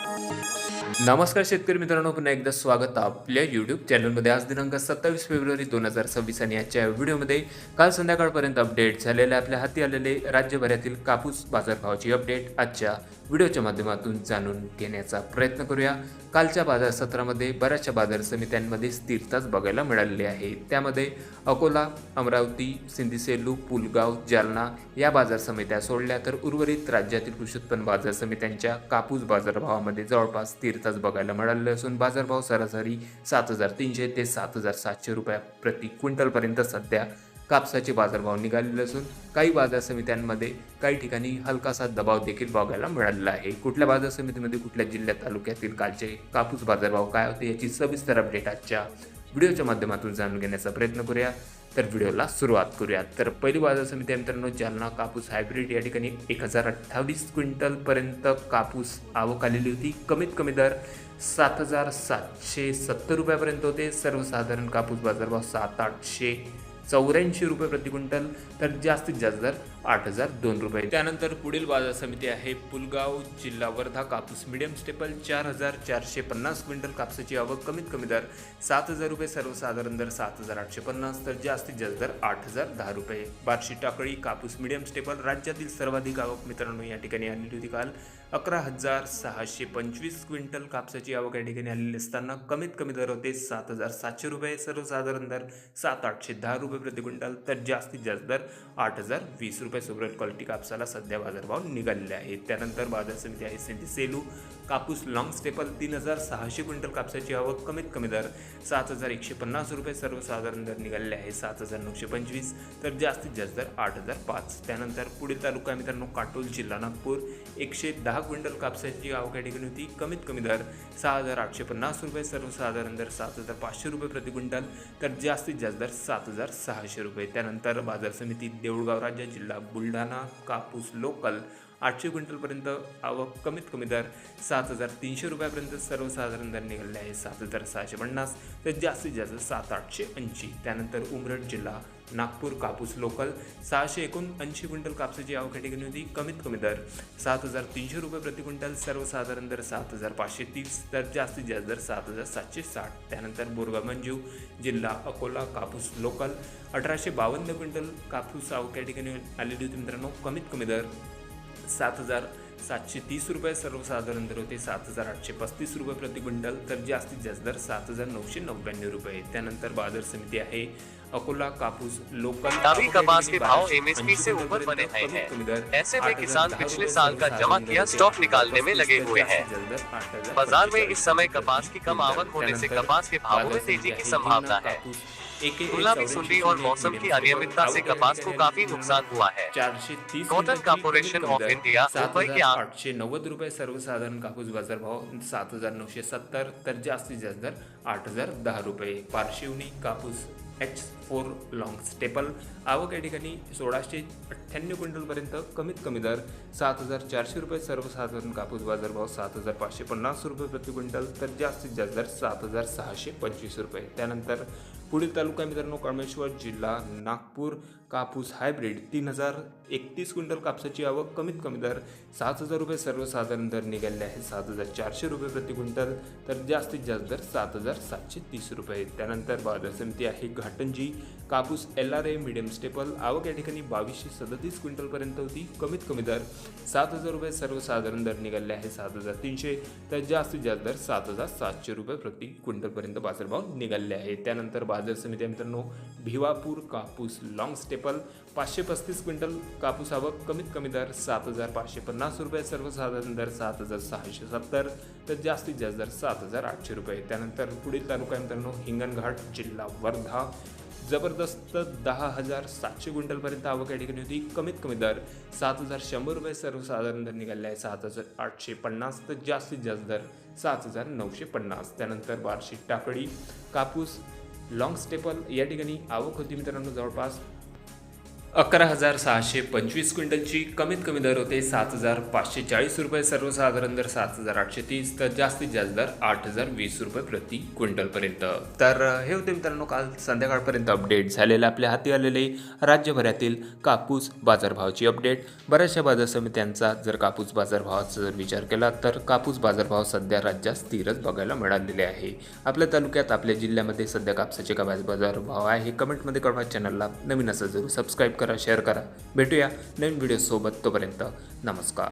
नमस्कार शेतकरी मित्रांनो, पुन्हा एकदा स्वागत आपल्या यूट्यूब चॅनलमध्ये. आज दिनांक 27 फेब्रुवारी 2026 आणि आजच्या व्हिडिओमध्ये काल संध्याकाळपर्यंत अपडेट झालेले आपल्या हाती आलेले राज्यभरातील कापूस बाजारभावाची अपडेट आजच्या व्हिडिओच्या माध्यमातून जाणून घेण्याचा प्रयत्न करूया. कालच्या बाजार सत्रामध्ये बऱ्याचशा बाजार समित्यांमध्ये स्थिरताच बघायला मिळालेली आहे. त्यामध्ये अकोला, अमरावती, सिंधी-सेलू, पुलगाव, जालना या बाजार समित्या सोडल्या तर उर्वरित राज्यातील कृषी उत्पन्न बाजार समित्यांच्या कापूस बाजारभावामध्ये जवळपास स्थिरताच बघायला मिळाले असून बाजारभाव सरासरी 7,300 ते 7,700 रुपये प्रति क्विंटलपर्यंत सध्या कापसाचे बाजारभाव निघालेले असून काही बाजार समित्यांमध्ये काही ठिकाणी हलकासा दबाव देखील बघायला मिळालेला आहे. कुठल्या बाजार समितीमध्ये कुठल्या जिल्ह्यात तालुक्यातील कालचे कापूस बाजारभाव काय होते याची सविस्तर अपडेट आजच्या व्हिडिओच्या माध्यमातून जाणून घेण्याचा प्रयत्न करूया. तर व्हिडिओला सुरुवात करूया. तर पहिली बाजार समिती मित्रांनो जालना कापूस हायब्रिड या ठिकाणी 1,028 क्विंटलपर्यंत कापूस आवक आलेली होती. कमीत कमी दर 7,770 रुपयापर्यंत होते. सर्वसाधारण कापूस बाजारभाव 7,884 रुपये प्रति क्विंटल तर जास्तीत जास्त दर 8,002 रुपये. त्यानंतर पुढील बाजार समिती आहे पुलगाव, जिल्हा वर्धा. कापूस मीडियम स्टेपल 4,450 क्विंटल कापसाची आवक. कमीत कमी दर 7,000 रुपये, सर्वसाधारण दर 7,850 तर जास्तीत जास्त दर 8,010 रुपये. बार्शी टाकळी कापूस मीडियम स्टेपल राज्यातील सर्वाधिक आवक मित्रांनो या ठिकाणी आलेली होती. काल 11,625 क्विंटल कापसाची आवक या ठिकाणी आलेली असताना कमीत कमी दर होते 7,700 रुपये, सर्वसाधारण दर 7,810 रुपये प्रति क्विंटल तर जास्तीत जास्त दर 8,020 रुपये. सुब्रत क्वालिटी कापसाला सध्या बाजारभाव निघालेले आहेत. त्यानंतर बाजार समिती आहे सिंधी-सेलू कापूस लॉंग स्टेपल 3,600 क्विंटल कापसाची आवक. कमीत कमी दर 7,150 रुपये, सर्वसाधारण दर निघालेले आहे 7,925 तर जास्तीत जास्त दर 8,005. त्यानंतर पुढील तालुका मित्रांनो काटोल, जिल्हा नागपूर. 110 क्विंटल कापसाची आवक या ठिकाणी होती. कमीत कमी दर 6,850 रुपये, सर्वसाधारण दर 7,500 रुपये प्रति क्विंटल तर जास्तीत जास्त दर 7,600 रुपये. त्यानंतर बाजार समिती देऊळगाव राज्य, जिल्हा बुलढाणा. कापूस लोकल 800 क्विंटलपर्यंत आवक. कमीत कमी दर 7,300 रुपयापर्यंत, सर्वसाधारण दर निघाले आहे 7,650 तर जास्तीत जास्त 7,880. त्यानंतर उमरठ, जिल्हा नागपूर. कापूस लोकल 679 क्विंटल कापसाची आवक या ठिकाणी होती. कमीत कमी दर 7,300 रुपये प्रति क्विंटल, सर्वसाधारण दर 7,530 तर जास्तीत जास्त दर 7,760. त्यानंतर बोरगाव मंजू, जिल्हा अकोला. कापूस लोकल 1,852 क्विंटल कापूस आवक या ठिकाणी आलेली होती मित्रांनो. कमीत कमी दर 7,730 रुपये, सर्वसाधारण दर होते 7,835 रुपये प्रति क्विंटल तर जास्तीत जास्त दर 7,999 रुपये. त्यानंतर बाजार समिती आहे अकोला. कापूस लोकल अभी कपास के भाव एमएसपी से ऊपर बने हैं। ऐसे में किसान पिछले साल का जमा किया स्टॉक निकालने में लगे हुए हैं। बाजार में इस समय कपास की कम आवक होने से कपास के भावों में तेजी की संभावना है। गुलाबी सुंडी और मौसम की अनियमितता से कपास को काफी नुकसान हुआ है। 430 कॉटन कॉर्पोरेशन ऑफ इंडिया 7,890 रुपये, सर्वसाधारण कापूस बाजारभाव 7,970 तर जास्तीत जास्त दर 8,010 रुपये. पारशिवनी कापूस H4 लॉंग स्टेपल आवक या ठिकाणी 1,698 क्विंटलपर्यंत. कमीत कमी दर 7,400 रुपये, सर्वसाधारण कापूस बाजारभाव 7,550 रुपये प्रति क्विंटल तर जास्तीत जास्त दर 7,625 रुपये. त्यानंतर पुढील तालुका मित्रांनो कळमेश्वर, जिल्हा नागपूर. कापूस हायब्रिड 3,031 क्विंटल कापसाची आवक. कमीत कमी दर 7,000 रुपये, सर्वसाधारण दर निघाले आहे 7,400 रुपये प्रति क्विंटल तर जास्तीत जास्त दर 7,730 रुपये. त्यानंतर बाजार समिती आहे घाटंजी. कापूस LRA मीडियम स्टेपल आवक या ठिकाणी 2,237 क्विंटलपर्यंत होती. कमीत कमी दर 7,000 रुपये, सर्वसाधारण दर निघाले आहे 7,300 तर जास्तीत जास्त दर 7,700 रुपये प्रति क्विंटलपर्यंत बाजारभाव निघाले आहे. त्यानंतर बाजार समिती मित्रांनो भिवापूर. कापूस लॉंग स्टेपल 535 क्विंटल कापूस आवक. कमीत कमी दर 7,550 रुपये, सर्वसाधारण दर 7,670 तर जास्तीत जास्त दर 7,800 रुपये. त्यानंतर पुढील तालुका मित्रांनो हिंगणघाट, जिल्हा वर्धा. जबरदस्त 10,700 क्विंटलपर्यंत आवक या ठिकाणी होती. कमीत कमी दर 7,100 रुपये, सर्वसाधारण दर निघाले आहे 7,850 तर जास्तीत जास्त दर 7,950. त्यानंतर बार्शी टाकळी. कापूस लॉंग स्टेपल या ठिकाणी आवक होती मित्रांनो जवळपास 11,625 क्विंटलची कमीत कमी दर होते 7,540 रुपये, सर्वसाधारण दर 7,830, तर जास्तीत जास्त दर 8,020 रुपये प्रति क्विंटलपर्यंत. तर हे होते मित्रांनो काल संध्याकाळपर्यंत अपडेट झालेले आपल्या हाती आलेले राज्यभरातील कापूस बाजारभावाची अपडेट. बऱ्याचशा बाजार समित्यांचा जर कापूस बाजारभावाचा जर विचार केला तर कापूस बाजारभाव सध्या राज्यात स्थिरच बघायला मिळालेले आहे. आपल्या तालुक्यात आपल्या जिल्ह्यामध्ये सध्या कापसाचे काय बाजारभाव आहे कमेंटमध्ये कळवा. चॅनलला नवीन असं जरूर सबस्क्राईब करा, शेअर करा. भेटूया नवीन व्हिडिओ सोबत. तोपर्यंत नमस्कार.